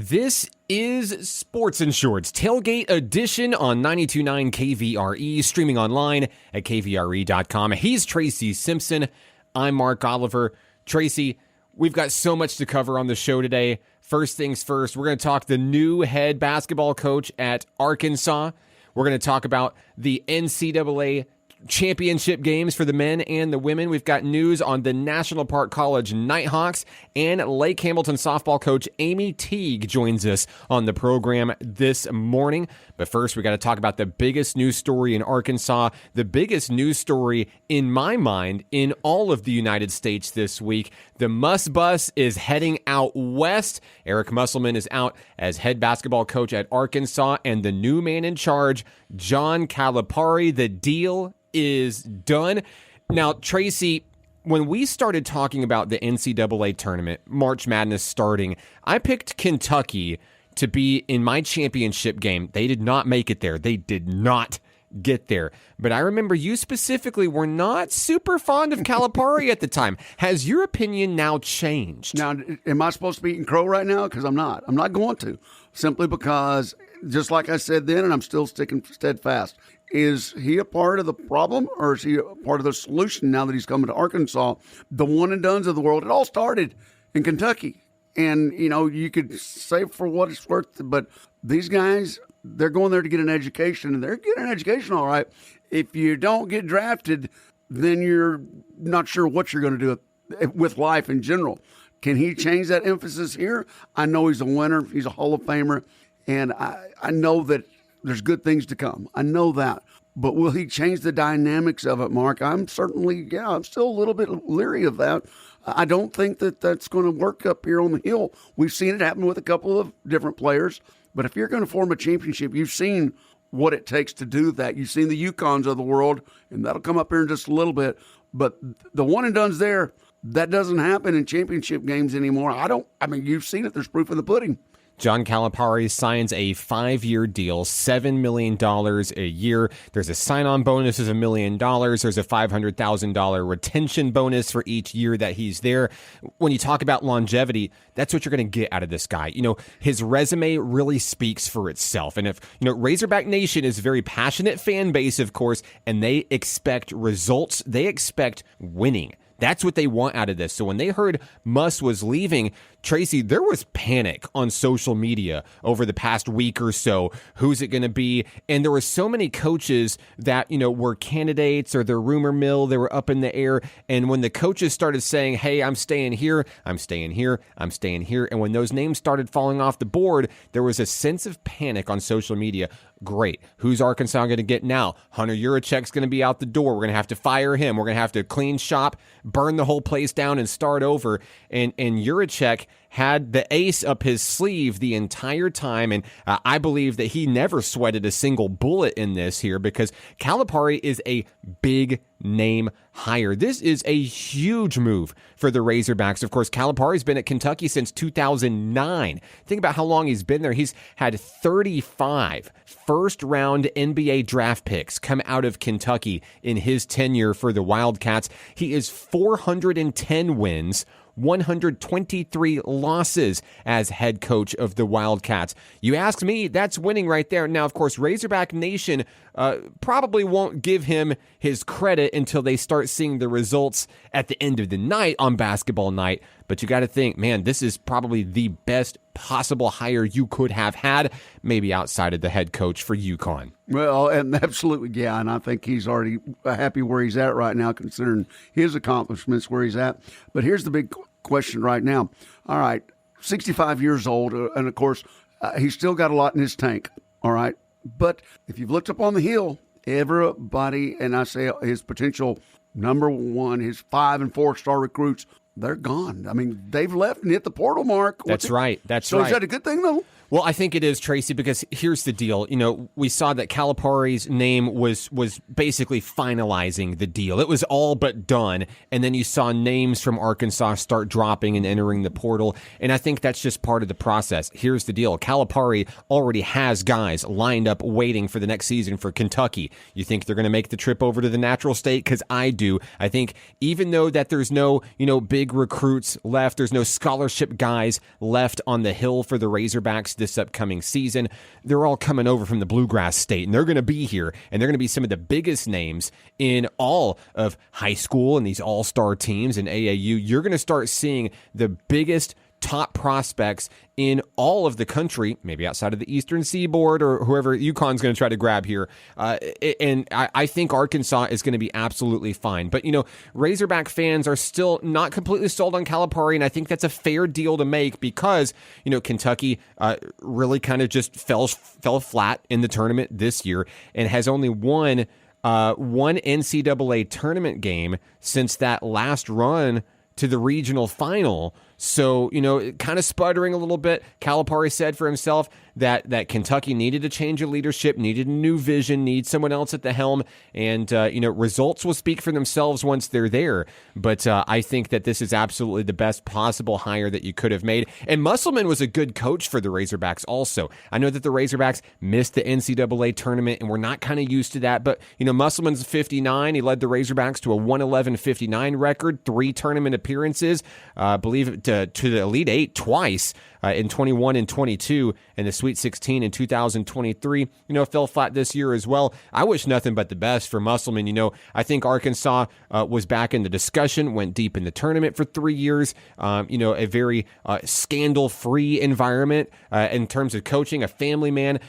This is Sports in Shorts, Tailgate Edition on 92.9 KVRE, streaming online at kvre.com. He's Tracy Simpson. I'm Mark Oliver. Tracy, we've got so much to cover on the show today. First things first, we're going to talk the new head basketball coach at Arkansas. We're going to talk about the NCAA championship games for the men and the women. We've got news on the National Park College Nighthawks, and Lake Hamilton softball coach Amy Teague joins us on the program this morning. But first, we got to talk about the biggest news story in Arkansas, the biggest news story in my mind in all of the United States this week. The Muss Bus is heading out west. Eric Musselman is out as head basketball coach at Arkansas, and the new man in charge, John Calipari. The deal is done. Now, Tracy, when we started talking about the NCAA tournament, March Madness starting, I picked Kentucky to be in my championship game. They did not make it there. They did not get there. But I remember you specifically were not super fond of Calipari at the time. Has your opinion now changed? Now, am I supposed to be eating crow right now? Because I'm not. I'm not going to. Simply because, just like I said then, and I'm still sticking steadfast, is he a part of the problem, or is he a part of the solution now that he's coming to Arkansas? The one and dones of the world, it all started in Kentucky. And, you know, you could say for what it's worth, but these guys, they're going there to get an education, and they're getting an education all right. If you don't get drafted, then you're not sure what you're going to do with life in general. Can he change that emphasis here? I know he's a winner. He's a Hall of Famer. And I know that there's good things to come. I know that. But will he change the dynamics of it, Mark? I'm still a little bit leery of that. I don't think that that's going to work up here on the Hill. We've seen it happen with a couple of different players. But if you're going to form a championship, you've seen what it takes to do that. You've seen the UConns of the world, and that'll come up here in just a little bit. But the one and done's there. That doesn't happen in championship games anymore. You've seen it. There's proof in the pudding. John Calipari signs a 5-year deal, $7 million a year. There's a sign-on bonus of $1 million. There's a $500,000 retention bonus for each year that he's there. When you talk about longevity, that's what you're going to get out of this guy. You know, his resume really speaks for itself. And if, Razorback Nation is a very passionate fan base, of course, and they expect results. They expect winning. That's what they want out of this. So when they heard Muss was leaving, Tracy, there was panic on social media over the past week or so. Who's it going to be? And there were so many coaches that, were candidates or their rumor mill. They were up in the air. And when the coaches started saying, hey, I'm staying here, I'm staying here, I'm staying here. And when those names started falling off the board, there was a sense of panic on social media. Great. Who's Arkansas going to get now? Hunter Yurachek's going to be out the door. We're going to have to fire him. We're going to have to clean shop, burn the whole place down, and start over. And Yurachek had the ace up his sleeve the entire time, and I believe that he never sweated a single bullet in this here because Calipari is a big name hire. This is a huge move for the Razorbacks. Of course, Calipari's been at Kentucky since 2009. Think about how long he's been there. He's had 35 first-round NBA draft picks come out of Kentucky in his tenure for the Wildcats. He is 410 wins, 123 losses as head coach of the Wildcats. You ask me, that's winning right there. Now, of course, Razorback Nation probably won't give him his credit until they start seeing the results at the end of the night on basketball night. But you got to think, man, this is probably the best possible hire you could have had, maybe outside of the head coach for UConn. Well, and absolutely, yeah, and I think he's already happy where he's at right now, considering his accomplishments where he's at. But here's the big question right now. All right, 65 years old, and of course, he's still got a lot in his tank, all right? But if you've looked up on the Hill, everybody, and I say his potential number one, his 5- and 4-star recruits, they're gone. I mean, they've left and hit the portal, Mark. That's right. So is that a good thing, though? Well, I think it is, Tracy, because here's the deal. We saw that Calipari's name was basically finalizing the deal. It was all but done. And then you saw names from Arkansas start dropping and entering the portal. And I think that's just part of the process. Here's the deal. Calipari already has guys lined up waiting for the next season for Kentucky. You think they're going to make the trip over to the Natural State? Because I do. I think even though that there's no, big big recruits left. There's no scholarship guys left on the hill for the Razorbacks this upcoming season. They're all coming over from the Bluegrass State, and they're going to be here, and they're going to be some of the biggest names in all of high school and these all-star teams in AAU. You're going to start seeing the biggest top prospects in all of the country, maybe outside of the Eastern Seaboard or whoever UConn's going to try to grab here. And I think Arkansas is going to be absolutely fine. But, Razorback fans are still not completely sold on Calipari, and I think that's a fair deal to make because, Kentucky really kind of just fell flat in the tournament this year and has only won one NCAA tournament game since that last run to the regional final. So, kind of sputtering a little bit. Calipari said for himself that Kentucky needed a change of leadership, needed a new vision, needs someone else at the helm. And, results will speak for themselves once they're there. But I think that this is absolutely the best possible hire that you could have made. And Musselman was a good coach for the Razorbacks also. I know that the Razorbacks missed the NCAA tournament, and we're not kind of used to that. But, Musselman's 59. He led the Razorbacks to a 111-59 record, 3 tournament appearances. I believe to the Elite Eight twice in 21 and 22, and the Sweet 16 in 2023. Fell flat this year as well. I wish nothing but the best for Musselman. I think Arkansas was back in the discussion, went deep in the tournament for 3 years. A very scandal-free environment in terms of coaching, a family man.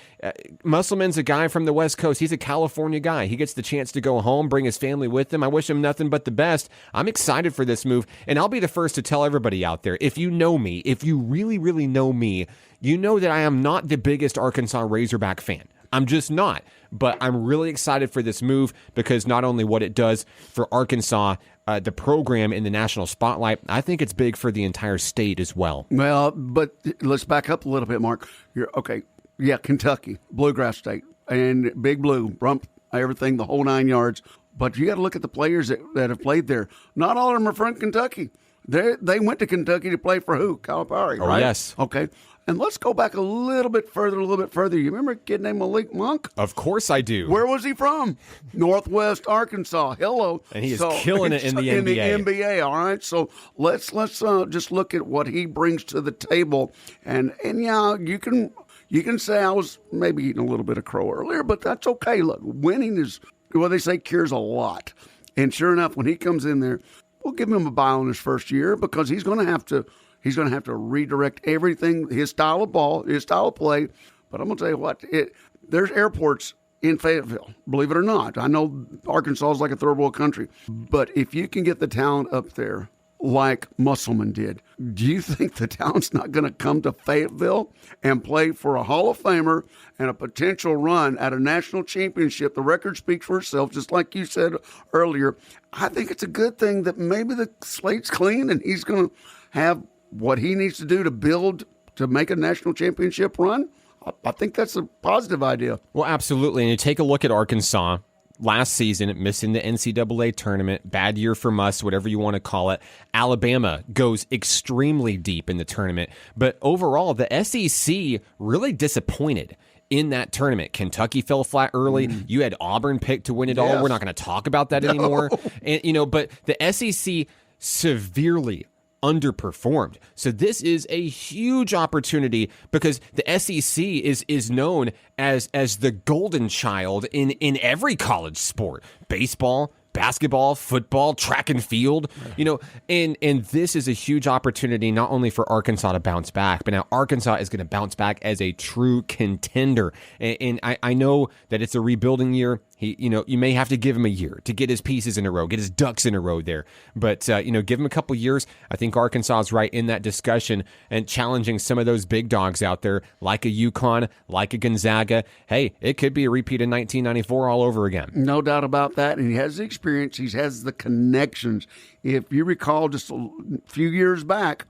Musselman's a guy from the West Coast. He's a California guy. He gets the chance to go home, bring his family with him. I wish him nothing but the best. I'm excited for this move, and I'll be the first to tell everybody out there, if you know me, if you really, really know me, you know that I am not the biggest Arkansas Razorback fan. I'm just not. But I'm really excited for this move because not only what it does for Arkansas, the program in the national spotlight, I think it's big for the entire state as well. Well, but let's back up a little bit, Mark. Yeah, Kentucky, Bluegrass State, and Big Blue, Rump, everything, the whole 9 yards. But you got to look at the players that have played there. Not all of them are from Kentucky. They went to Kentucky to play for who? Calipari, right? Oh, yes. Okay. And let's go back a little bit further. You remember a kid named Malik Monk? Of course I do. Where was he from? Northwest Arkansas. Hello. And he is killing it in the NBA. In the NBA, all right? So let's just look at what he brings to the table. And yeah, you can say I was maybe eating a little bit of crow earlier, but that's okay. Look, winning is, they say, cures a lot. And sure enough, when he comes in there, we'll give him a bye on his first year because he's going to have to redirect everything, his style of ball, his style of play. But I'm going to tell you what, there's airports in Fayetteville, believe it or not. I know Arkansas is like a third world country, but if you can get the talent up there like Musselman did, do you think the talent's not going to come to Fayetteville and play for a Hall of Famer and a potential run at a national championship? The record speaks for itself, just like you said earlier. I think it's a good thing that maybe the slate's clean and he's going to have what he needs to do to build to make a national championship run. I think that's a positive idea. Well, absolutely. And you take a look at Arkansas last season, missing the NCAA tournament, bad year for Muss, whatever you want to call it. Alabama goes extremely deep in the tournament. But overall, the SEC really disappointed in that tournament. Kentucky fell flat early. You had Auburn picked to win it all. We're not going to talk about that anymore. And, but the SEC severely underperformed. So this is a huge opportunity because the SEC is known as the golden child in every college sport. Baseball, basketball, football, track and field, and this is a huge opportunity not only for Arkansas to bounce back, but now Arkansas is going to bounce back as a true contender. And I know that it's a rebuilding year. You may have to give him a year to get his pieces in a row, get his ducks in a row there. But, give him a couple years. I think Arkansas is right in that discussion and challenging some of those big dogs out there, like a UConn, like a Gonzaga. Hey, it could be a repeat of 1994 all over again. No doubt about that. And he has the experience. He has the connections. If you recall just a few years back,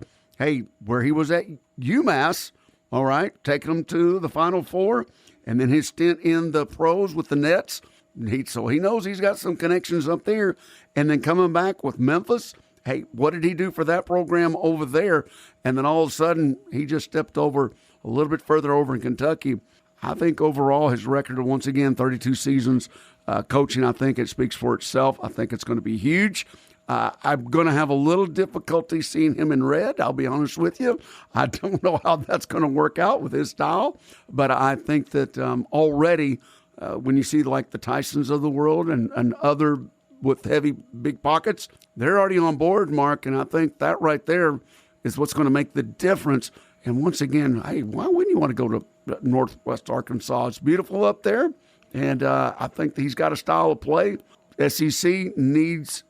where he was at UMass, all right, taking him to the Final Four, and then his stint in the pros with the Nets. So he knows he's got some connections up there. And then coming back with Memphis, what did he do for that program over there? And then all of a sudden, he just stepped over a little bit further over in Kentucky. I think overall his record, once again, 32 seasons coaching, I think it speaks for itself. I think it's going to be huge. I'm going to have a little difficulty seeing him in red. I'll be honest with you. I don't know how that's going to work out with his style, but I think that already when you see like the Tysons of the world and other with heavy, big pockets, they're already on board, Mark, and I think that right there is what's going to make the difference. And once again, hey, why wouldn't you want to go to Northwest Arkansas? It's beautiful up there, and I think that he's got a style of play. SEC needs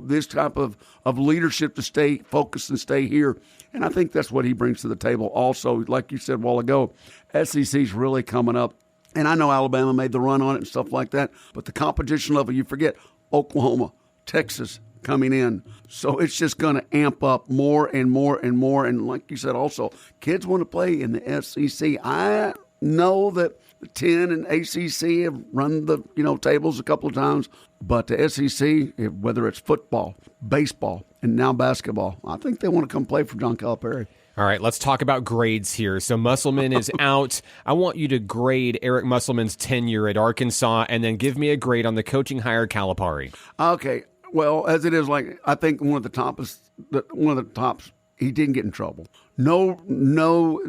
this type of leadership to stay focused and stay here. And I think that's what he brings to the table also. Like you said a while ago, SEC's really coming up. And I know Alabama made the run on it and stuff like that, but the competition level, you forget, Oklahoma, Texas coming in. So it's just going to amp up more and more and more. And like you said also, kids want to play in the SEC. I know that the 10 and ACC have run the tables a couple of times, but the SEC, whether it's football, baseball, and now basketball, I think they want to come play for John Calipari. All right, let's talk about grades here. So Musselman is out. I want you to grade Eric Musselman's tenure at Arkansas and then give me a grade on the coaching hire Calipari. Okay, well, as it is, like I think one of the tops, he didn't get in trouble. No,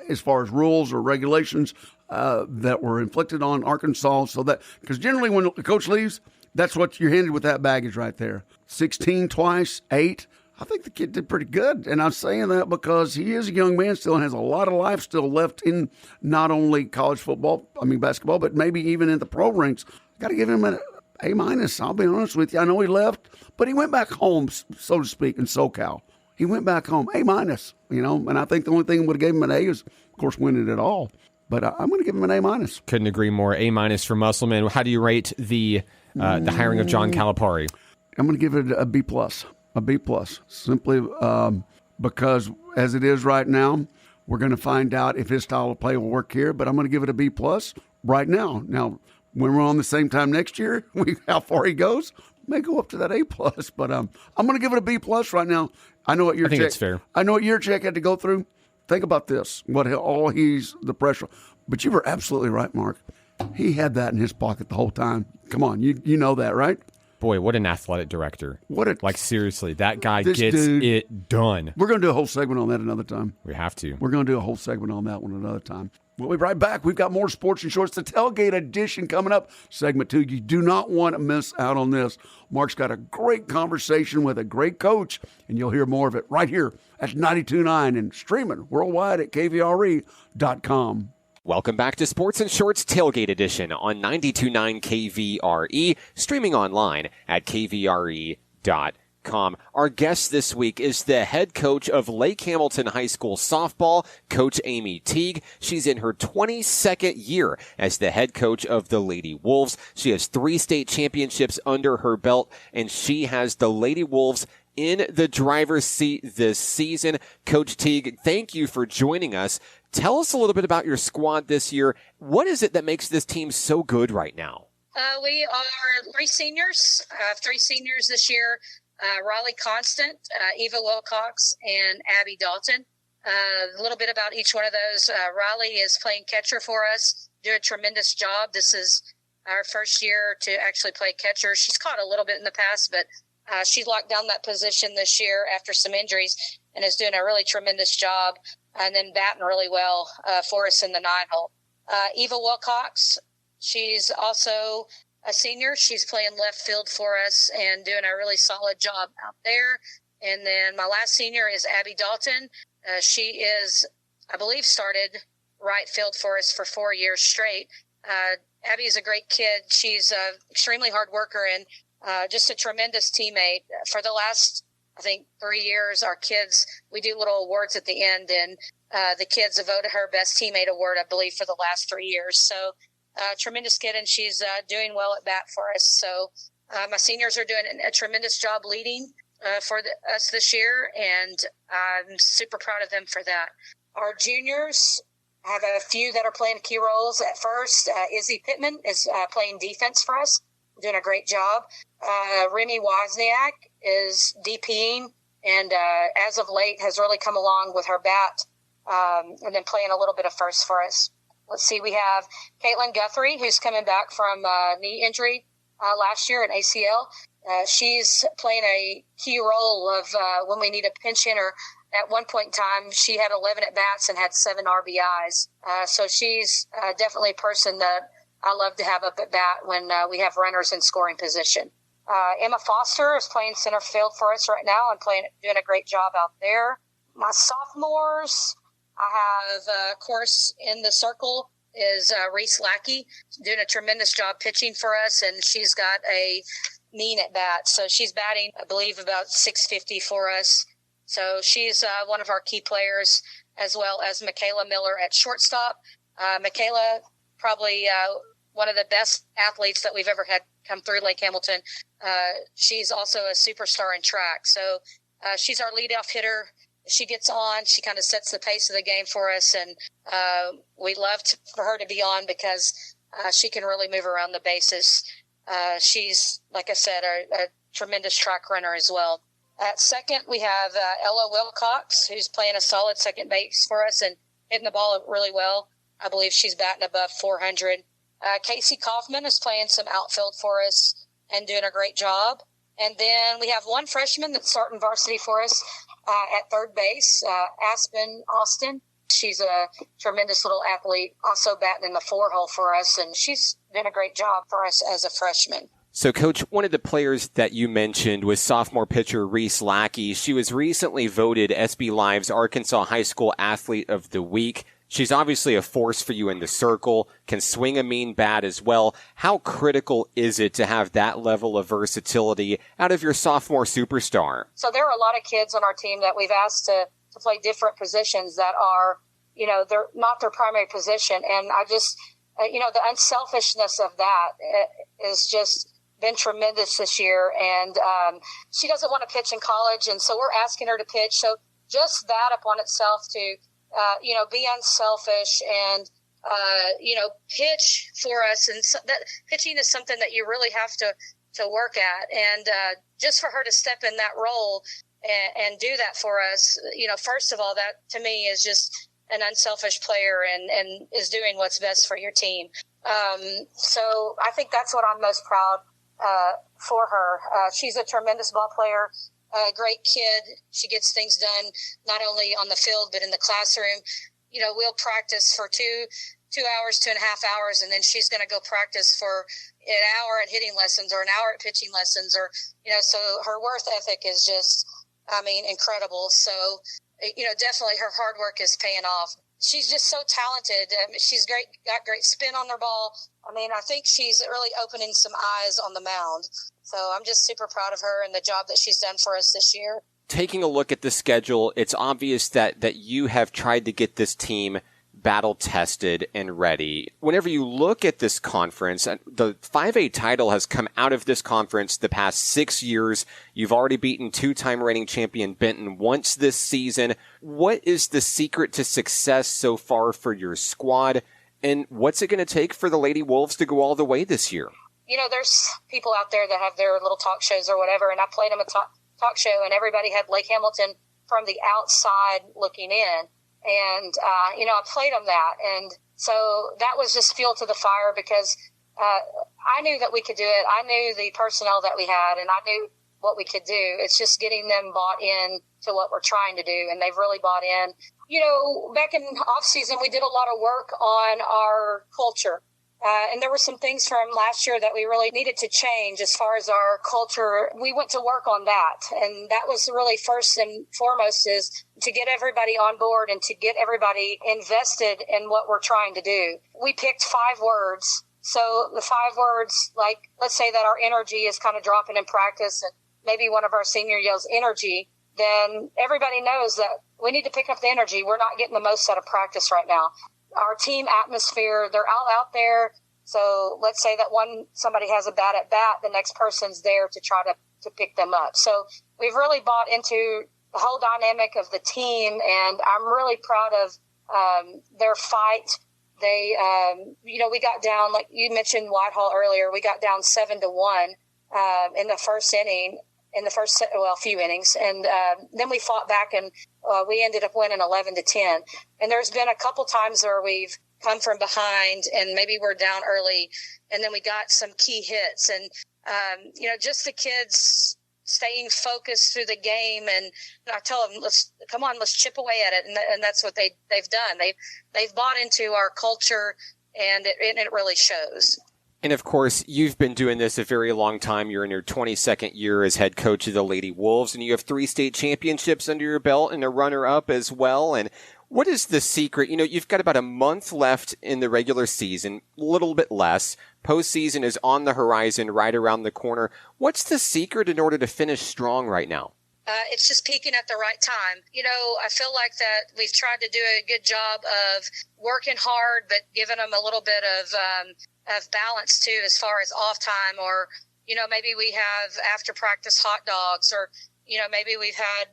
as far as rules or regulations that were inflicted on Arkansas, so that because generally when the coach leaves, that's what you're handed with that baggage right there. 16 twice, 8. I think the kid did pretty good, and I'm saying that because he is a young man still and has a lot of life still left in not only basketball, but maybe even in the pro ranks. Got to give him an A-. I'll be honest with you. I know he left, but he went back home, so to speak, in SoCal. He went back home, A-, and I think the only thing that would have gave him an A is, of course, winning it all. But I'm going to give him an A-. Couldn't agree more. A- for Musselman. How do you rate the hiring of John Calipari? I'm going to give it a B+. A B+, simply because as it is right now, we're going to find out if his style of play will work here, but I'm going to give it a B+ right now. Now, when we're on the same time next year, how far he goes, may go up to that A+, but I'm going to give it a B+ right now. I know what your it's fair. I know what your check had to go through. Think about this, the pressure. But you were absolutely right, Mark. He had that in his pocket the whole time. Come on, you know that, right? Boy, what an athletic director. Seriously, that guy gets it done. We're going to do a whole segment on that another time. We have to. We're going to do a whole segment on that one another time. We'll be right back. We've got more Sports and Shorts, the Tailgate Edition coming up. Segment 2. You do not want to miss out on this. Mark's got a great conversation with a great coach, and you'll hear more of it right here at 92.9 and streaming worldwide at KVRE.com. Welcome back to Sports and Shorts Tailgate Edition on 92.9 KVRE, streaming online at KVRE.com. Our guest this week is the head coach of Lake Hamilton High School softball, Coach Amy Teague. She's in her 22nd year as the head coach of the Lady Wolves. She has 3 state championships under her belt, and she has the Lady Wolves in the driver's seat this season. Coach Teague, thank you for joining us. Tell us a little bit about your squad this year. What is it that makes this team so good right now? We are 3 seniors, 3 seniors this year. Raleigh Constant, Eva Wilcox, and Abby Dalton. A little bit about each one of those. Raleigh is playing catcher for us, doing a tremendous job. This is our first year to actually play catcher. She's caught a little bit in the past, but she locked down that position this year after some injuries and is doing a really tremendous job. And then batting really well for us in the 9-hole. Eva Wilcox, she's also a senior. She's playing left field for us and doing a really solid job out there. And then my last senior is Abby Dalton. She is, I believe, started right field for us for 4 years straight. Abby is a great kid. She's an extremely hard worker and just a tremendous teammate. For the last, I think, 3 years, our kids, we do little awards at the end, and the kids have voted her best teammate award, I believe, for the last 3 years. So tremendous kid, and she's doing well at bat for us. So my seniors are doing a tremendous job leading for us this year, and I'm super proud of them for that. Our juniors have a few that are playing key roles. At first, Izzy Pittman is playing defense for us, doing a great job. Remy Wozniak is DPing, and as of late has really come along with her bat, and then playing a little bit of first for us. Let's see, we have Caitlin Guthrie, who's coming back from knee injury last year, an ACL. She's playing a key role of when we need a pinch hitter. At one point in time, she had 11 at-bats and had 7 RBIs. So she's definitely a person that I love to have up at bat when we have runners in scoring position. Emma Foster is playing center field for us right now and doing a great job out there. My sophomores, I have, of course, in the circle is Reese Lackey, doing a tremendous job pitching for us, and she's got a mean at bat. So she's batting, I believe, about .650 for us. So she's one of our key players, as well as Michaela Miller at shortstop. Michaela, probably one of the best athletes that we've ever had come through Lake Hamilton. She's also a superstar in track. So she's our leadoff hitter. She gets on. She kind of sets the pace of the game for us, and we love for her to be on because she can really move around the bases. She's, like I said, a tremendous track runner as well. At second, we have Ella Wilcox, who's playing a solid second base for us and hitting the ball really well. I believe she's batting above 400. Casey Kaufman is playing some outfield for us and doing a great job. And then we have one freshman that's starting varsity for us at third base, Aspen Austin. She's a tremendous little athlete, also batting in the 4-hole for us, and she's doing a great job for us as a freshman. So, Coach, one of the players that you mentioned was sophomore pitcher Reese Lackey. She was recently voted SB Live's Arkansas High School Athlete of the Week. She's obviously a force for you in the circle, can swing a mean bat as well. How critical is it to have that level of versatility out of your sophomore superstar? So there are a lot of kids on our team that we've asked to play different positions that are, they're not their primary position. And I just, the unselfishness of that is just been tremendous this year. And she doesn't want to pitch in college, and so we're asking her to pitch. So just that upon itself to, be unselfish and, pitch for us. And so that pitching is something that you really have to work at. And just for her to step in that role and do that for us, first of all, that to me is just an unselfish player and is doing what's best for your team. So I think that's what I'm most proud for her. She's a tremendous ball player. A great kid. She gets things done not only on the field but in the classroom. We'll practice for 2 hours, 2.5 hours, and then she's going to go practice for an hour at hitting lessons or an hour at pitching lessons, or so her work ethic is just, incredible. So, definitely her hard work is paying off. She's just so talented. She's got great spin on her ball. I think she's really opening some eyes on the mound. So I'm just super proud of her and the job that she's done for us this year. Taking a look at the schedule, it's obvious that you have tried to get this team battle tested and ready. Whenever you look at this conference, the 5A title has come out of this conference the past 6 years. You've already beaten 2-time reigning champion Benton once this season. What is the secret to success so far for your squad? And what's it going to take for the Lady Wolves to go all the way this year? There's people out there that have their little talk shows or whatever, and I played them a talk show, and everybody had Lake Hamilton from the outside looking in. And, I played them that. And so that was just fuel to the fire because I knew that we could do it. I knew the personnel that we had, and I knew what we could do. It's just getting them bought in to what we're trying to do, and they've really bought in. Back in off season, we did a lot of work on our culture. And there were some things from last year that we really needed to change as far as our culture. We went to work on that. And that was really first and foremost is to get everybody on board and to get everybody invested in what we're trying to do. We picked 5 words. So the 5 words, like, let's say that our energy is kind of dropping in practice and maybe one of our senior yells energy, then everybody knows that we need to pick up the energy. We're not getting the most out of practice right now. Our team atmosphere, they're all out there. So let's say that somebody has a bad at bat, the next person's there to try to pick them up. So we've really bought into the whole dynamic of the team, and I'm really proud of their fight. They, we got down, like you mentioned Whitehall earlier, we got down 7-1 in the first inning. In the first, few innings. And then we fought back and we ended up winning 11-10. And there's been a couple times where we've come from behind and maybe we're down early and then we got some key hits. And just the kids staying focused through the game. And I tell them, let's chip away at it. And that's what they've done. They've bought into our culture, and it really shows. And of course, you've been doing this a very long time. You're in your 22nd year as head coach of the Lady Wolves, and you have 3 state championships under your belt and a runner-up as well. And what is the secret? You've got about a month left in the regular season, a little bit less. Postseason is on the horizon, right around the corner. What's the secret in order to finish strong right now? It's just peaking at the right time. I feel like that we've tried to do a good job of working hard, but giving them a little bit of balance too, as far as off time, or maybe we have after practice hot dogs, or maybe we've had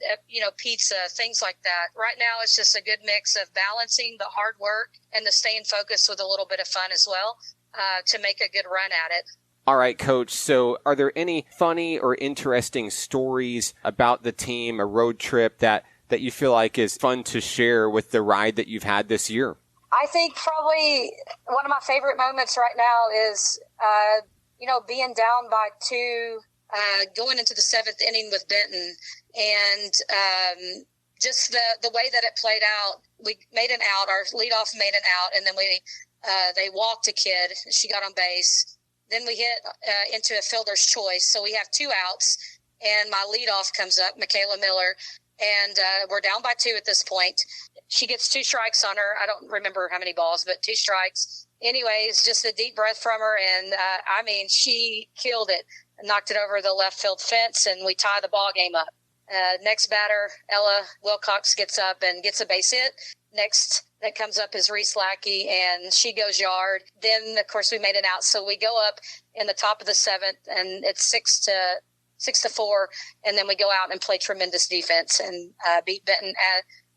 pizza, things like that. Right now, it's just a good mix of balancing the hard work and the staying focused with a little bit of fun as well, to make a good run at it. All right, Coach. So are there any funny or interesting stories about the team, a road trip that you feel like is fun to share with the ride that you've had this year? I think probably one of my favorite moments right now is, being down by 2, going into the 7th inning with Benton, and just the way that it played out. We made an out, our leadoff made an out, and then they walked a kid. She got on base. Then we hit into a fielder's choice. So we have 2 outs, and my leadoff comes up, Michaela Miller, and we're down by 2 at this point. She gets 2 strikes on her. I don't remember how many balls, but 2 strikes. Anyways, just a deep breath from her, and she killed it, knocked it over the left field fence, and we tie the ball game up. Next batter, Ella Wilcox gets up and gets a base hit. Next that comes up is Reese Lackey, and she goes yard. Then, of course, we made an out. So we go up in the top of the 7th, and it's 6-4, and then we go out and play tremendous defense and beat Benton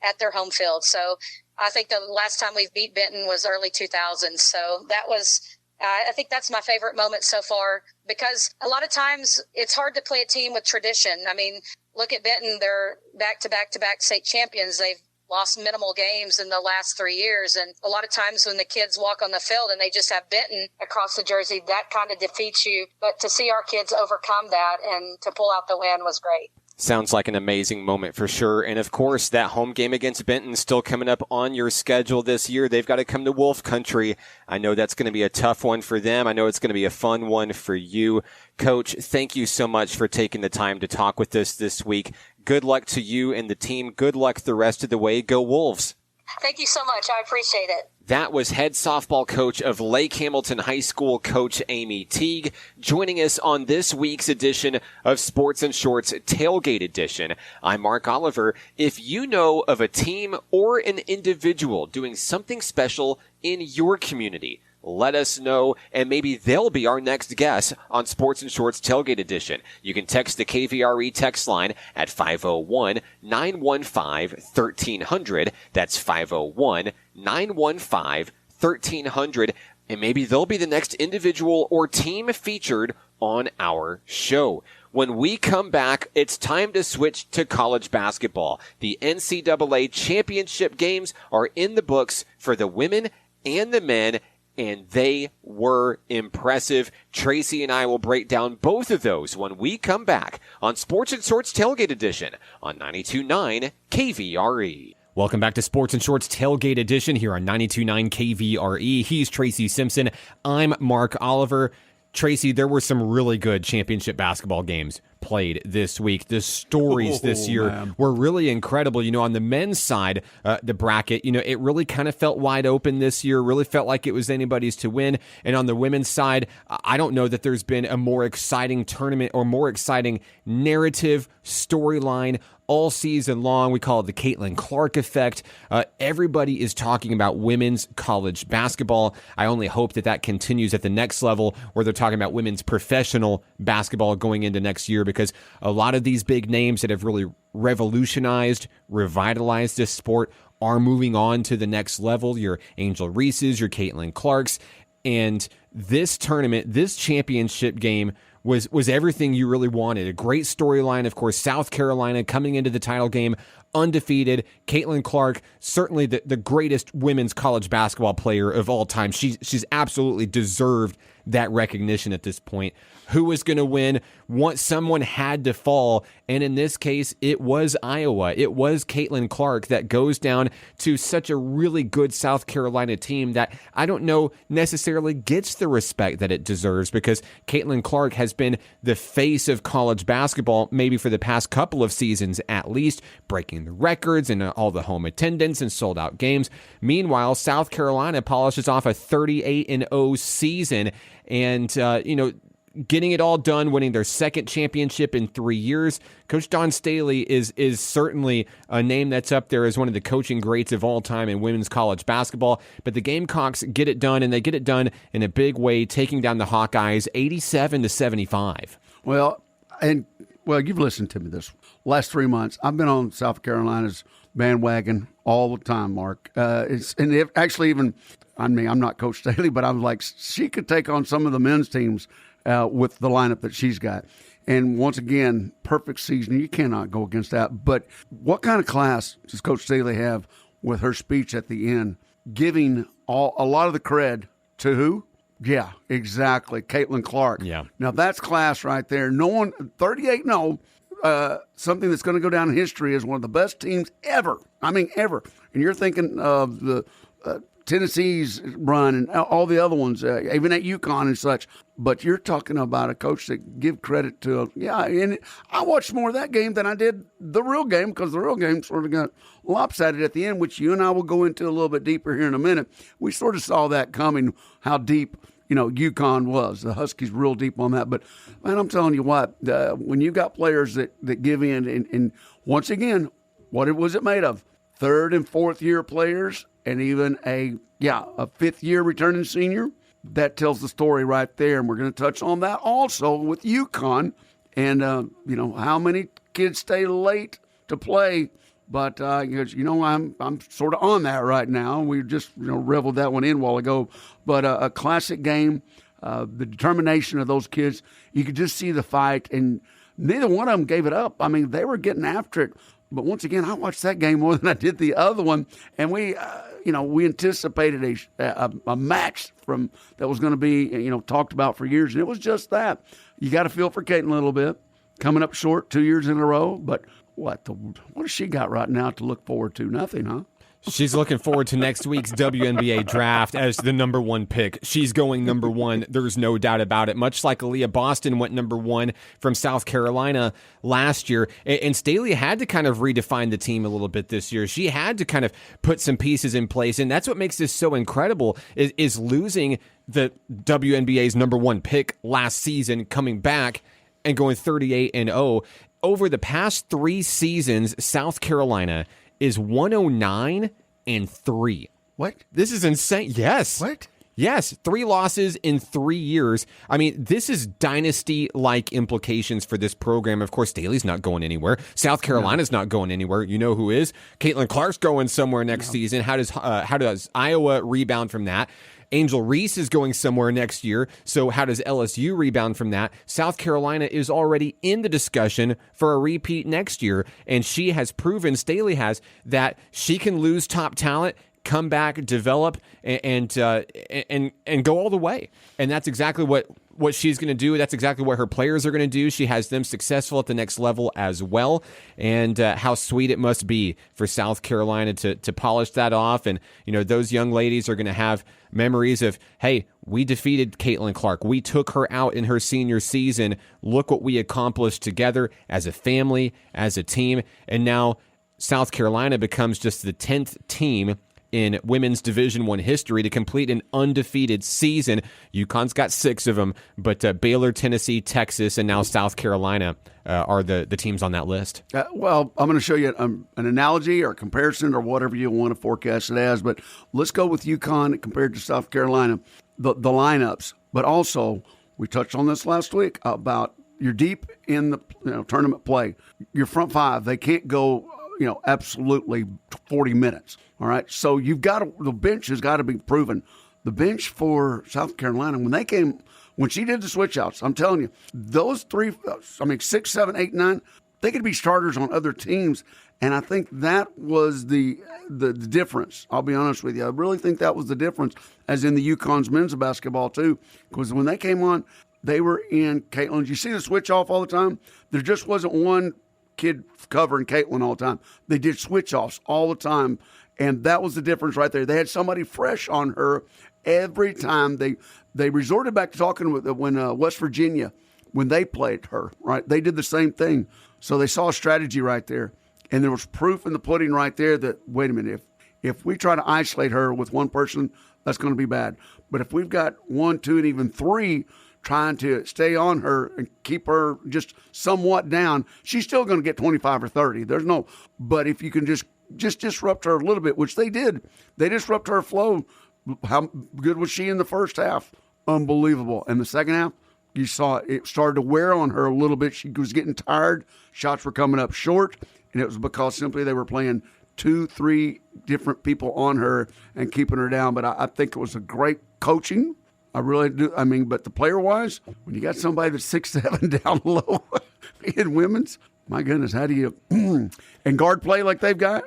at their home field. So I think the last time we've beat Benton was early 2000s. So that was I think that's my favorite moment so far, because a lot of times it's hard to play a team with tradition. I mean, look at Benton. They're back-to-back state champions. They've lost minimal games in the last 3 years. And a lot of times when the kids walk on the field and they just have Benton across the jersey, that kind of defeats you. But to see our kids overcome that and to pull out the win was great. Sounds like an amazing moment for sure. And of course, that home game against Benton still coming up on your schedule this year. They've got to come to Wolf Country. I know that's going to be a tough one for them. I know it's going to be a fun one for you. Coach, thank you so much for taking the time to talk with us this week. Good luck to you and the team. Good luck the rest of the way. Go Wolves. Thank you so much. I appreciate it. That was head softball coach of Lake Hamilton High School, Coach Amy Teague, joining us on this week's edition of Sports and Shorts Tailgate Edition. I'm Mark Oliver. If you know of a team or an individual doing something special in your community, let us know, and maybe they'll be our next guest on Sports and Shorts Tailgate Edition. You can text the KVRE text line at 501-915-1300. That's 501-915-1300. And maybe they'll be the next individual or team featured on our show. When we come back, it's time to switch to college basketball. The NCAA championship games are in the books for the women and the men, and they were impressive. Tracy and I will break down both of those when we come back on Sports and Shorts Tailgate Edition on 92.9 KVRE. Welcome back to Sports and Shorts Tailgate Edition here on 92.9 KVRE. He's Tracy Simpson. I'm Mark Oliver. Tracy, there were some really good championship basketball games played this week. The stories this year were really incredible. You know, on the men's side, the bracket, you know, it really kind of felt wide open this year, really felt like it was anybody's to win. And on the women's side, I don't know that there's been a more exciting tournament or more exciting narrative storyline all season long. We call it the Caitlin Clark effect. Everybody is talking about women's college basketball. I only hope that that continues at the next level, where they're talking about women's professional basketball going into next year, because a lot of these big names that have really revolutionized, revitalized this sport are moving on to the next level. Your Angel Reese's, your Caitlin Clark's. And this tournament, this championship game was everything you really wanted. A great storyline, of course. South Carolina coming into the title game undefeated. Caitlin Clark, certainly the greatest women's college basketball player of all time. She's absolutely deserved that recognition at this point. Who was going to win? Someone had to fall, and in this case, it was Iowa. It was Caitlin Clark that goes down to such a really good South Carolina team that I don't know necessarily gets the respect that it deserves, because Caitlin Clark has been the face of college basketball maybe for the past couple of seasons at least, breaking the records and all the home attendance and sold-out games. Meanwhile, South Carolina polishes off a 38-0 season and, getting it all done, winning their second championship in 3 years. Coach Dawn Staley is certainly a name that's up there as one of the coaching greats of all time in women's college basketball. But the Gamecocks get it done, and they get it done in a big way, taking down the Hawkeyes 87-75. Well, you've listened to me this last 3 months. I've been on South Carolina's bandwagon all the time, Mark. I'm not Coach Staley, but I'm like, she could take on some of the men's teams with the lineup that she's got. And once again, perfect season. You cannot go against that. But what kind of class does Coach Staley have with her speech at the end, giving a lot of the cred to who? Yeah, exactly. Caitlin Clark. Yeah. Now, that's class right there. No one, 38-0, something that's going to go down in history as one of the best teams ever. I mean, ever. And you're thinking of the Tennessee's run and all the other ones, even at UConn and such. But you're talking about a coach that give credit to, and I watched more of that game than I did the real game, because the real game sort of got lopsided at the end, which you and I will go into a little bit deeper here in a minute. We sort of saw that coming, how deep, UConn was. The Huskies real deep on that. But, man, I'm telling you what, when you got players that give in, and once again, what was it made of? Third and fourth year players, and even a fifth year returning senior. That tells the story right there, and we're going to touch on that also with UConn, and how many kids stay late to play. But I'm sort of on that right now. We just reveled that one in a while ago. But a classic game, the determination of those kids. You could just see the fight, and neither one of them gave it up. I mean, they were getting after it. But once again, I watched that game more than I did the other one, and we anticipated a match that was going to be talked about for years, and it was just that. You got to feel for Caitlin a little bit, coming up short 2 years in a row. But what has she got right now to look forward to? Nothing, huh? She's looking forward to next week's WNBA draft as the number one pick. She's going number one. There's no doubt about it. Much like Aaliyah Boston went number one from South Carolina last year. And Staley had to kind of redefine the team a little bit this year. She had to kind of put some pieces in place. And that's what makes this so incredible is losing the WNBA's number one pick last season, coming back and going 38-0. Over the past 3 seasons, South Carolina is 109-3. What? This is insane. Yes. What? Yes, 3 losses in 3 years. I mean, this is dynasty-like implications for this program. Of course, Staley's not going anywhere. South Carolina's not going anywhere. You know who is? Caitlin Clark's going somewhere next season. How does Iowa rebound from that? Angel Reese is going somewhere next year, so how does LSU rebound from that? South Carolina is already in the discussion for a repeat next year, and she has proven, Staley has, that she can lose top talent, come back, develop, and go all the way. And that's exactly what she's going to do. That's exactly what her players are going to do. She has them successful at the next level as well. And how sweet it must be for South Carolina to polish that off. And, those young ladies are going to have memories of, hey, we defeated Caitlin Clark. We took her out in her senior season. Look what we accomplished together as a family, as a team. And now South Carolina becomes just the 10th team in women's Division I history to complete an undefeated season. UConn's got 6 of them, but Baylor, Tennessee, Texas, and now South Carolina are the teams on that list. Well, I'm going to show you an analogy or a comparison or whatever you want to forecast it as, but let's go with UConn compared to South Carolina, the lineups. But also, we touched on this last week about you're deep in the tournament play. Your front 5, they can't go absolutely 40 minutes. All right. So the bench has got to be proven. The bench for South Carolina, when she did the switch outs, I'm telling you, those 3, 6, 7, 8, 9, they could be starters on other teams. And I think that was the difference. I'll be honest with you. I really think that was the difference, as in the UConn's men's basketball too. Because when they came on, they were in Caitlin's. You see the switch off all the time? There just wasn't one kid covering Caitlin all the time. They did switch offs all the time. And that was the difference right there. They had somebody fresh on her every time. They resorted back to talking with when West Virginia, when they played her, right? They did the same thing. So they saw a strategy right there. And there was proof in the pudding right there that, wait a minute, if we try to isolate her with one person, that's going to be bad. But if we've got 1, 2, and even 3 trying to stay on her and keep her just somewhat down, she's still going to get 25 or 30. But if you can just disrupt her a little bit, which they did. They disrupt her flow. How good was she in the first half? Unbelievable. And the second half, you saw it started to wear on her a little bit. She was getting tired. Shots were coming up short. And it was because simply they were playing 2, 3 different people on her and keeping her down. But I think it was a great coaching. I really do. I mean, but the player-wise, when you got somebody that's 6'7" down low in women's, my goodness, how do you and guard play like they've got?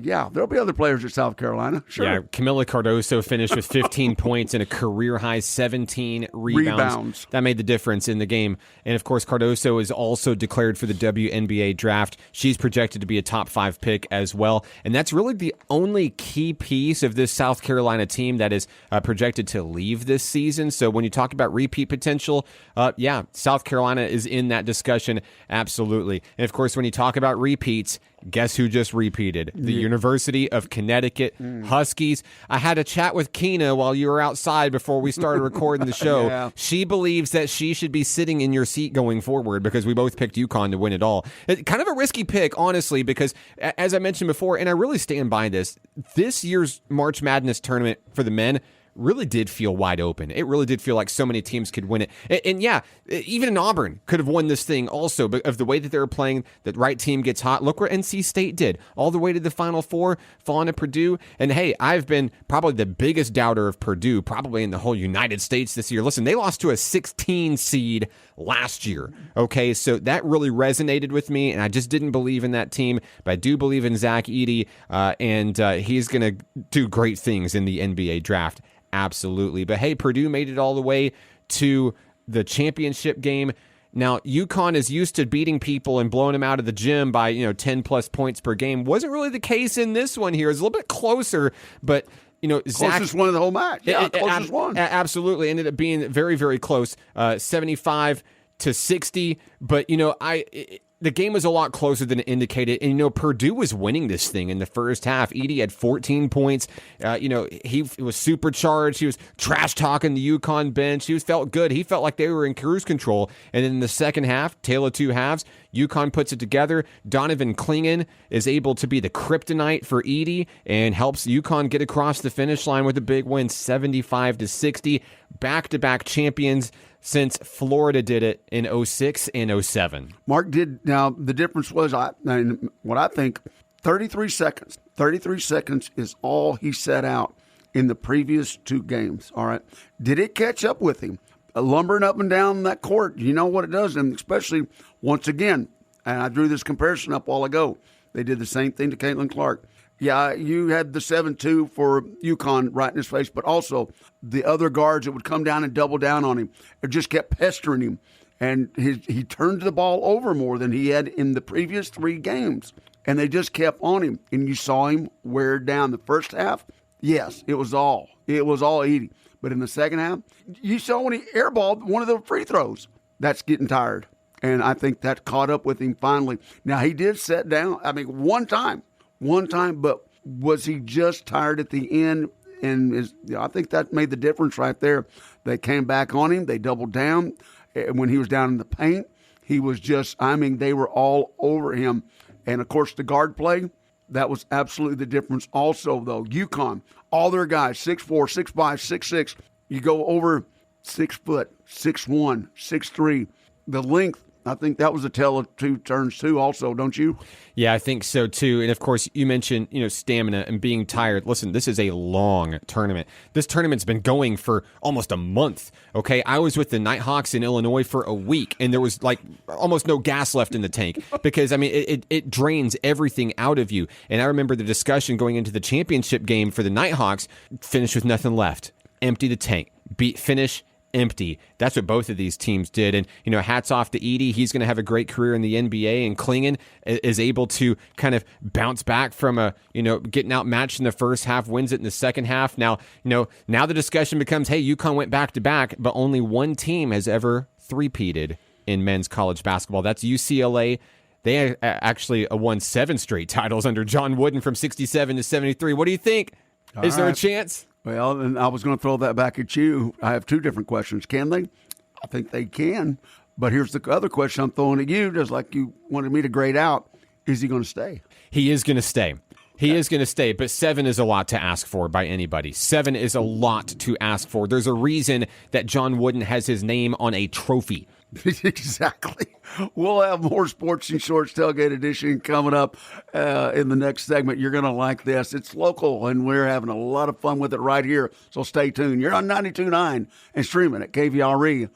Yeah, there'll be other players at South Carolina. Sure. Yeah, Camila Cardoso finished with 15 points and a career-high 17 rebounds. That made the difference in the game. And, of course, Cardoso is also declared for the WNBA draft. She's projected to be a top 5 pick as well. And that's really the only key piece of this South Carolina team that is projected to leave this season. So when you talk about repeat potential, yeah, South Carolina is in that discussion, absolutely. And, of course, when you talk about repeats, guess who just repeated? The University of Connecticut Huskies. I had a chat with Keena while you were outside before we started recording the show. Yeah. She believes that she should be sitting in your seat going forward because we both picked UConn to win it all. Kind of a risky pick, honestly, because as I mentioned before, and I really stand by this year's March Madness tournament for the men really did feel wide open. It really did feel like so many teams could win it. And yeah, even Auburn could have won this thing also, but of the way that they were playing, the right team gets hot. Look where NC State did, all the way to the Final Four, falling to Purdue. And hey, I've been probably the biggest doubter of Purdue, probably in the whole United States this year. Listen, they lost to a 16 seed last year. Okay, so that really resonated with me, and I just didn't believe in that team, but I do believe in Zach Edey, and he's going to do great things in the NBA draft. Absolutely. But hey, Purdue made it all the way to the championship game. Now, UConn is used to beating people and blowing them out of the gym by, 10 plus points per game. Wasn't really the case in this one here. It's a little bit closer, but Zach, closest one of the whole match. Yeah, closest one. Absolutely. Ended up being very, very close. 75 to 60. But, the game was a lot closer than it indicated. And, Purdue was winning this thing in the first half. Edey had 14 points. He was supercharged. He was trash-talking the UConn bench. He felt good. He felt like they were in cruise control. And then in the second half, tale of two halves, UConn puts it together. Donovan Clingan is able to be the kryptonite for Edey and helps UConn get across the finish line with a big win, 75 to 60. Back-to-back champions since Florida did it in 06 and 07. Mark did. Now, the difference was, what I think, 33 seconds. 33 seconds is all he set out in the previous 2 games, all right? Did it catch up with him? Lumbering up and down that court, you know what it does, and especially, once again, and I drew this comparison up a while ago, they did the same thing to Caitlin Clark. Yeah, you had the 7-2 for UConn right in his face, but also the other guards that would come down and double down on him. It just kept pestering him. And he turned the ball over more than he had in the previous 3 games. And they just kept on him. And you saw him wear down the first half. Yes, it was all Edey. But in the second half, you saw when he airballed one of the free throws. That's getting tired. And I think that caught up with him finally. Now, he did set down, one time, but was he just tired at the end? And I think that made the difference right there. They came back on him. They doubled down. When he was down in the paint, he was just, they were all over him. And, of course, the guard play, that was absolutely the difference also, though. UConn, all their guys, 6'4", 6'5", 6'6". You go over 6 foot, 6'1", 6'3". The length, I think that was a tale of two turns too also, don't you? Yeah, I think so too. And of course, you mentioned, stamina and being tired. Listen, this is a long tournament. This tournament's been going for almost a month. Okay, I was with the Nighthawks in Illinois for a week, and there was like almost no gas left in the tank because it drains everything out of you. And I remember the discussion going into the championship game for the Nighthawks: finish with nothing left, empty the tank, finish. Empty. That's what both of these teams did. And, hats off to Edey. He's going to have a great career in the NBA. And Klingon is able to kind of bounce back from getting outmatched in the first half, wins it in the second half. Now the discussion becomes, hey, UConn went back to back, but only one team has ever three-peated in men's college basketball. That's UCLA. They actually won 7 straight titles under John Wooden from 67 to 73. What do you think? Is there a chance? Well, and I was going to throw that back at you. I have 2 different questions. Can they? I think they can. But here's the other question I'm throwing at you, just like you wanted me to grade out. Is he going to stay? He is going to stay. He is going to stay, but 7 is a lot to ask for by anybody. 7 is a lot to ask for. There's a reason that John Wooden has his name on a trophy. Exactly. We'll have more Sports and Shorts Tailgate Edition coming up in the next segment. You're going to like this. It's local, and we're having a lot of fun with it right here. So stay tuned. You're on 92.9 and streaming at kvre.com.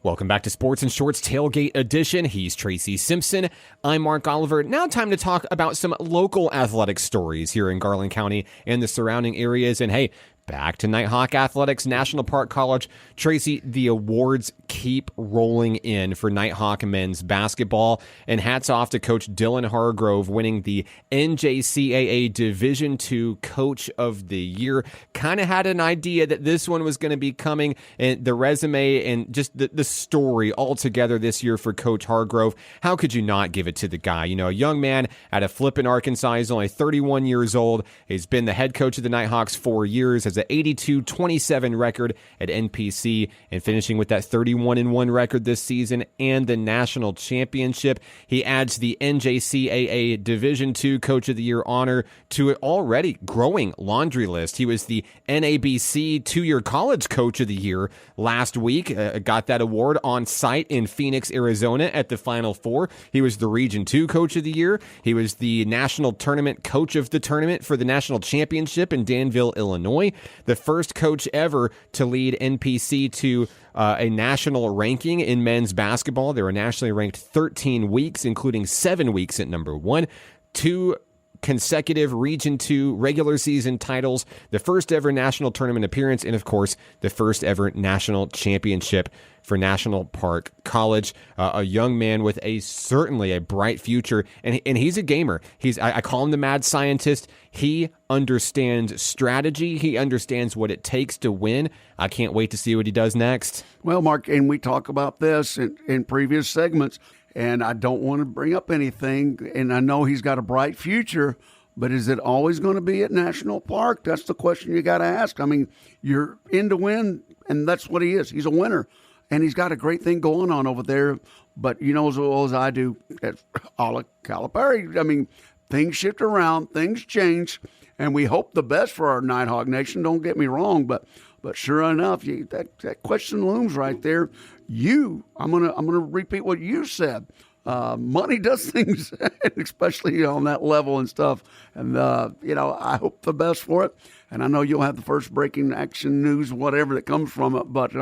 Welcome back to Sports and Shorts Tailgate Edition. He's Tracy Simpson. I'm Mark Oliver. Now time to talk about some local athletic stories here in Garland County and the surrounding areas. And hey, back to Nighthawk Athletics, National Park College. Tracy, the awards keep rolling in for Nighthawk men's basketball. And hats off to Coach Dylan Hargrove winning the NJCAA Division II Coach of the Year. Kind of had an idea that this one was going to be coming, and the resume and just the story altogether this year for Coach Hargrove. How could you not give it to the guy? A young man out of Flippin, Arkansas. He's only 31 years old. He's been the head coach of the Nighthawks 4 years, has an 82-27 record at NPC, and finishing with that 31-1 record this season and the national championship. He adds the NJCAA Division II Coach of the Year honor to an already growing laundry list. He was the NABC 2-year college Coach of the Year last week. Got that award on site in Phoenix, Arizona at the Final Four. He was the Region 2 Coach of the Year. He was the National Tournament Coach of the Tournament for the National Championship in Danville, Illinois. The first coach ever to lead NPC to a national ranking in men's basketball. They were nationally ranked 13 weeks, including 7 weeks at number 1. 2 consecutive Region 2 regular season titles, the first ever national tournament appearance, and of course, the first ever national championship for National Park College. A young man with certainly a bright future, and he's a gamer. I call him the mad scientist. He understands strategy. He understands what it takes to win. I can't wait to see what he does next. Well, Mark, and we talk about this in previous segments, and I don't want to bring up anything, and I know he's got a bright future, but is it always going to be at National Park? That's the question you got to ask. I mean, you're in to win, and that's what he is. He's a winner, and he's got a great thing going on over there. But you know as well as I do, at a la Calipari, I mean, things shift around, things change, and we hope the best for our Nighthawk Nation. Don't get me wrong, but sure enough, that question looms right there. I'm gonna repeat what you said. Money does things, especially on that level and stuff. And I hope the best for it. And I know you'll have the first breaking action news, whatever that comes from it. But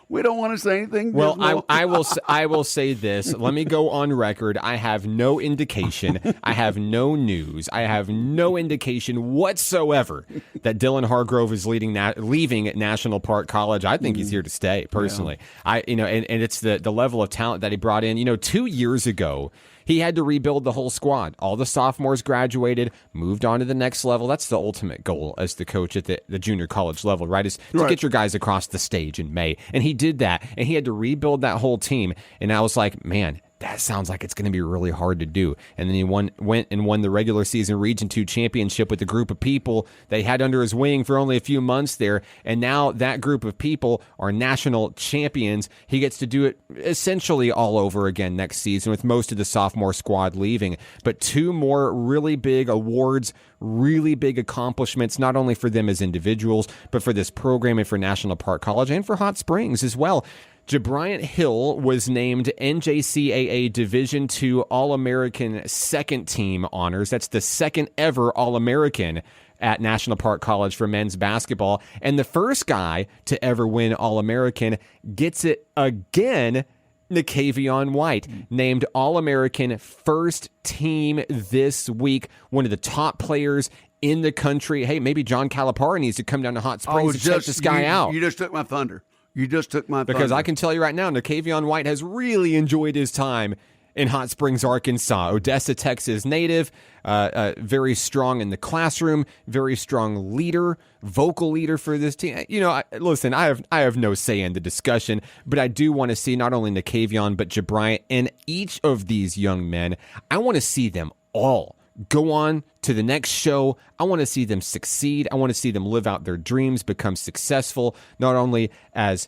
we don't want to say anything. Well, I will say this. Let me go on record. I have no indication. I have no news. I have no indication whatsoever that Dylan Hargrove is leaving National Park College. I think he's here to stay, personally. Yeah. And it's the level of talent that he brought in. 2 years ago, he had to rebuild the whole squad. All the sophomores graduated, moved on to the next level. That's the ultimate goal as the coach at the junior college level, right? Is to get your guys across the stage in May. And he did that, and he had to rebuild that whole team. And I was like, man, that sounds like it's going to be really hard to do. And then he went and won the regular season Region 2 championship with a group of people that he had under his wing for only a few months there. And now that group of people are national champions. He gets to do it essentially all over again next season with most of the sophomore squad leaving. But 2 more really big awards, really big accomplishments, not only for them as individuals, but for this program and for National Park College and for Hot Springs as well. Jabriant Hill was named NJCAA Division II All-American Second Team honors. That's the second ever All-American at National Park College for men's basketball. And the first guy to ever win All-American gets it again, Nakavion White, named All-American First Team this week. One of the top players in the country. Hey, maybe John Calipari needs to come down to Hot Springs and check this guy out. You just took my thunder. You just took my thunder. Because I can tell you right now, Nakavion White has really enjoyed his time in Hot Springs, Arkansas. Odessa, Texas native, very strong in the classroom, very strong leader, vocal leader for this team. You know, listen, I have no say in the discussion, but I do want to see not only Nakavion, but Jabriant and each of these young men. I want to see them all go on to the next show. I want to see them succeed. I want to see them live out their dreams, become successful, not only as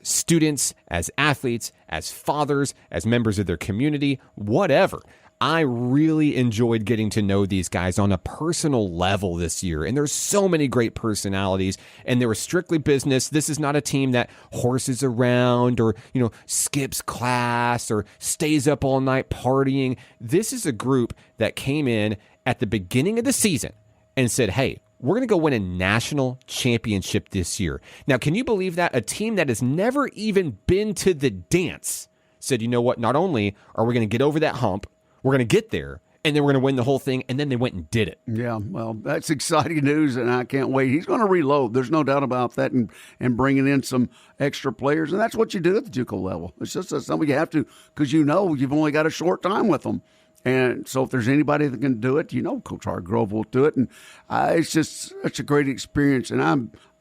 students, as athletes, as fathers, as members of their community, whatever. I really enjoyed getting to know these guys on a personal level this year. And there's so many great personalities, and they were strictly business. This is not a team that horses around or, you know, skips class or stays up all night partying. This is a group that came in at the beginning of the season and said, hey, we're going to go win a national championship this year. Now, can you believe that? A team that has never even been to the dance said, you know what? Not only are we going to get over that hump, we're going to get there, and then we're going to win the whole thing, and then they went and did it. Yeah, well, that's exciting news, and I can't wait. He's going to reload. There's no doubt about that, and bringing in some extra players, and that's what you do at the JUCO level. It's just something you have to, because you know you've only got a short time with them. And so if there's anybody that can do it, you know Coach Hargrove will do it. And it's just such a great experience, and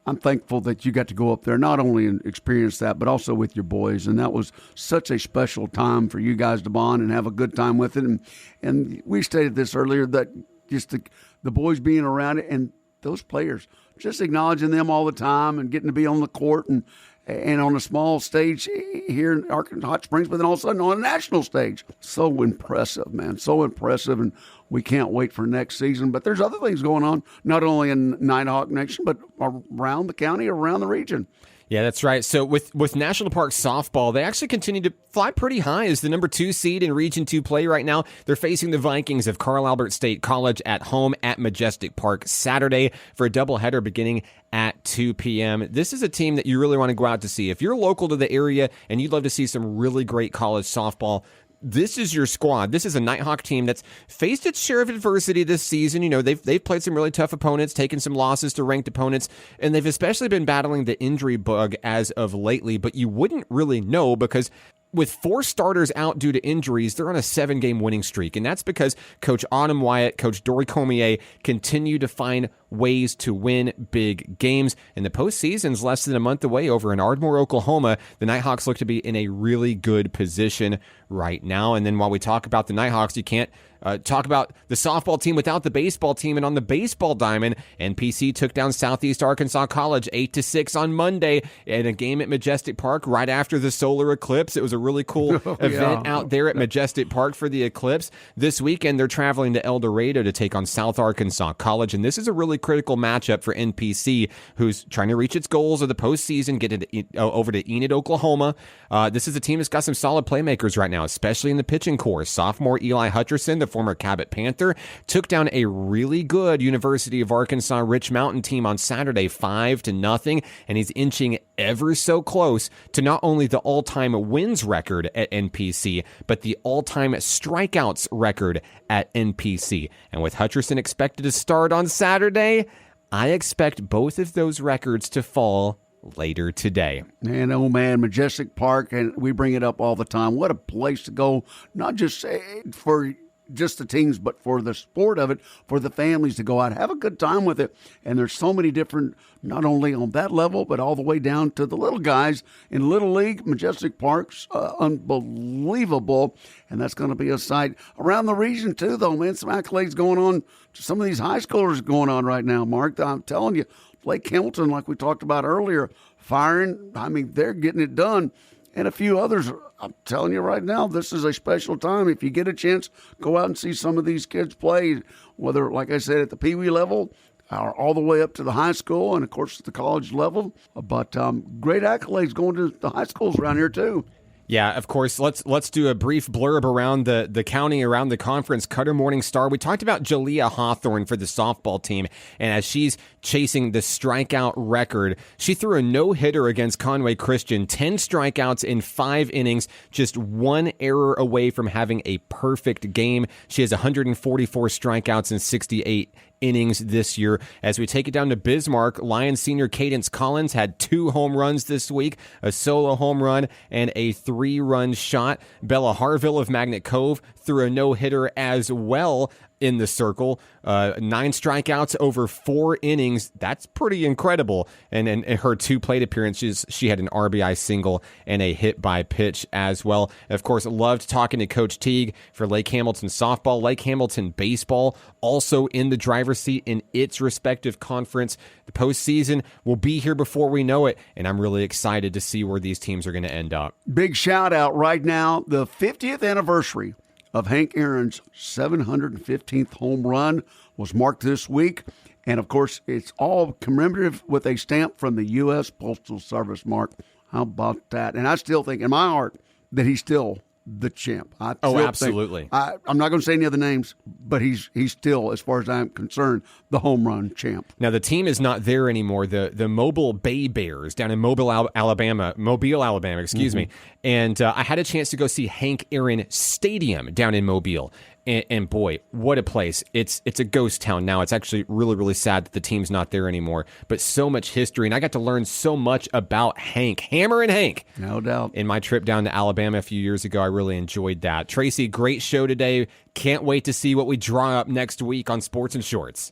I'm thankful that you got to go up there, not only and experience that, but also with your boys. And that was such a special time for you guys to bond and have a good time with it. And we stated this earlier, that just the boys being around it and those players, just acknowledging them all the time and getting to be on the court and on a small stage here in Arkansas Hot Springs, but then all of a sudden on a national stage. So impressive, man. So impressive. And we can't wait for next season. But there's other things going on, not only in Nighthawk Nation, but around the county, around the region. Yeah, that's right. So with National Park softball, they actually continue to fly pretty high as the number 2 seed in Region 2 play right now. They're facing the Vikings of Carl Albert State College at home at Majestic Park Saturday for a doubleheader beginning at 2 p.m. This is a team that you really want to go out to see. If you're local to the area and you'd love to see some really great college softball, this is your squad. This is a Nighthawk team that's faced its share of adversity this season. You know, they've played some really tough opponents, taken some losses to ranked opponents, and they've especially been battling the injury bug as of lately, but you wouldn't really know because with 4 starters out due to injuries, they're on a 7-game winning streak. And that's because Coach Autumn Wyatt, Coach Dory Comier continue to find ways to win big games. And the postseason's less than a month away over in Ardmore, Oklahoma. The Nighthawks look to be in a really good position right now. And then while we talk about the Nighthawks, you can't talk about the softball team without the baseball team. And on the baseball diamond, NPC took down Southeast Arkansas College 8-6 on Monday in a game at Majestic Park right after the solar eclipse. It was a really cool event out there at Majestic Park for the eclipse. This weekend, they're traveling to El Dorado to take on South Arkansas College. And this is a really critical matchup for NPC, who's trying to reach its goals of the postseason, get it over to Enid, Oklahoma. This is a team that's got some solid playmakers right now, especially in the pitching corps. Sophomore Eli Hutcherson, the former Cabot Panther, took down a really good University of Arkansas Rich Mountain team on Saturday 5-0, and he's inching ever so close to not only the all-time wins record at NPC, but the all-time strikeouts record at NPC. And with Hutcherson expected to start on Saturday, I expect both of those records to fall later today. And oh man, Majestic Park, and we bring it up all the time. What a place to go, not just for just the teams, but for the sport of it, for the families to go out, have a good time with it. And there's so many different, not only on that level, but all the way down to the little guys in Little League. Majestic Park's unbelievable, and that's going to be a sight around the region too, though, man. Some accolades going on, some of these high schoolers going on right now, Mark. I'm telling you, Lake Hamilton, like we talked about earlier, firing, I mean, they're getting it done. And a few others. I'm telling you right now, this is a special time. If you get a chance, go out and see some of these kids play, whether, like I said, at the Pee Wee level, all the way up to the high school and, of course, the college level. But great accolades going to the high schools around here, too. Yeah, of course. Let's do a brief blurb around the county, around the conference. Cutter Morning Star. We talked about Jalea Hawthorne for the softball team, and as she's chasing the strikeout record, she threw a no-hitter against Conway Christian, 10 strikeouts in 5 innings, just 1 error away from having a perfect game. She has 144 strikeouts in 68 innings this year. As we take it down to Bismarck, Lions senior Cadence Collins had 2 home runs this week, a solo home run and a 3-run shot. Bella Harville of Magnet Cove threw a no-hitter as well in the circle. 9 strikeouts over 4 innings. That's pretty incredible. And in her 2 plate appearances, she had an RBI single and a hit by pitch as well. And of course, loved talking to Coach Teague for Lake Hamilton softball, Lake Hamilton baseball, also in the driver's seat in its respective conference. The postseason will be here before we know it, and I'm really excited to see where these teams are going to end up. Big shout out right now, the 50th anniversary of Hank Aaron's 715th home run was marked this week. And, of course, it's all commemorative with a stamp from the U.S. Postal Service, Mark. How about that? And I still think in my heart that he's still the champ. Absolutely. I'm not going to say any other names, but he's still, as far as I'm concerned, the home run champ. Now, the team is not there anymore. The Mobile Bay Bears down in Mobile, Alabama, excuse me. And I had a chance to go see Hank Aaron Stadium down in Mobile. And boy, what a place. It's a ghost town now. It's actually really, really sad that the team's not there anymore. But so much history, and I got to learn so much about Hank, Hammer and Hank. No doubt. In my trip down to Alabama a few years ago, I really enjoyed that. Tracy, great show today. Can't wait to see what we draw up next week on Sports and Shorts.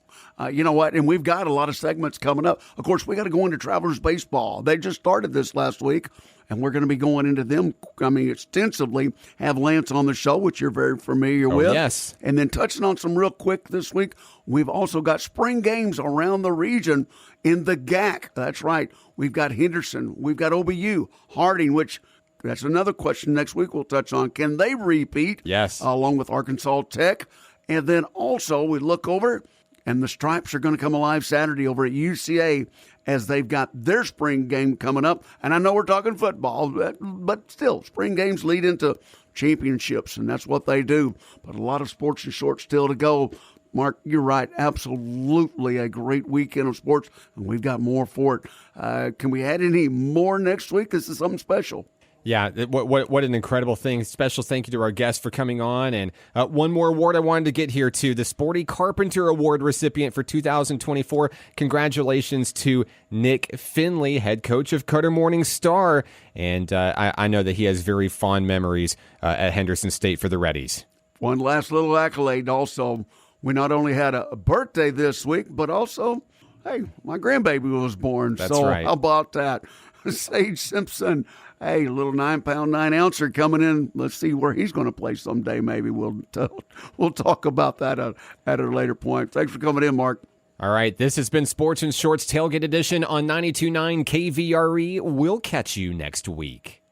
You know what? And we've got a lot of segments coming up. Of course, we got to go into Travelers Baseball. They just started this last week, and we're going to be going into them, extensively. Have Lance on the show, which you're very familiar with. Yes. And then touching on some real quick this week, we've also got spring games around the region in the GAC. That's right. We've got Henderson. We've got OBU, Harding, which that's another question next week we'll touch on. Can they repeat? Yes. Along with Arkansas Tech. And then also we look over, and the Stripes are going to come alive Saturday over at UCA as they've got their spring game coming up. And I know we're talking football, but still, spring games lead into championships, and that's what they do. But a lot of Sports and Shorts still to go. Mark, you're right. Absolutely a great weekend of sports, and we've got more for it. Can we add any more next week? This is something special. Yeah, what an incredible thing. Special thank you to our guest for coming on. And one more award I wanted to get here, too. The Sporty Carpenter Award recipient for 2024. Congratulations to Nick Finley, head coach of Cutter Morning Star. And I know that he has very fond memories at Henderson State for the Reddies. One last little accolade also. We not only had a birthday this week, but also, hey, my grandbaby was born. That's so right. How about that? Sage Simpson. Hey, a little 9-pound 9-ouncer coming in. Let's see where he's going to play someday. Maybe we'll talk about that at a later point. Thanks for coming in, Mark. All right, this has been Sports and Shorts Tailgate Edition on 92.9 KVRE. We'll catch you next week.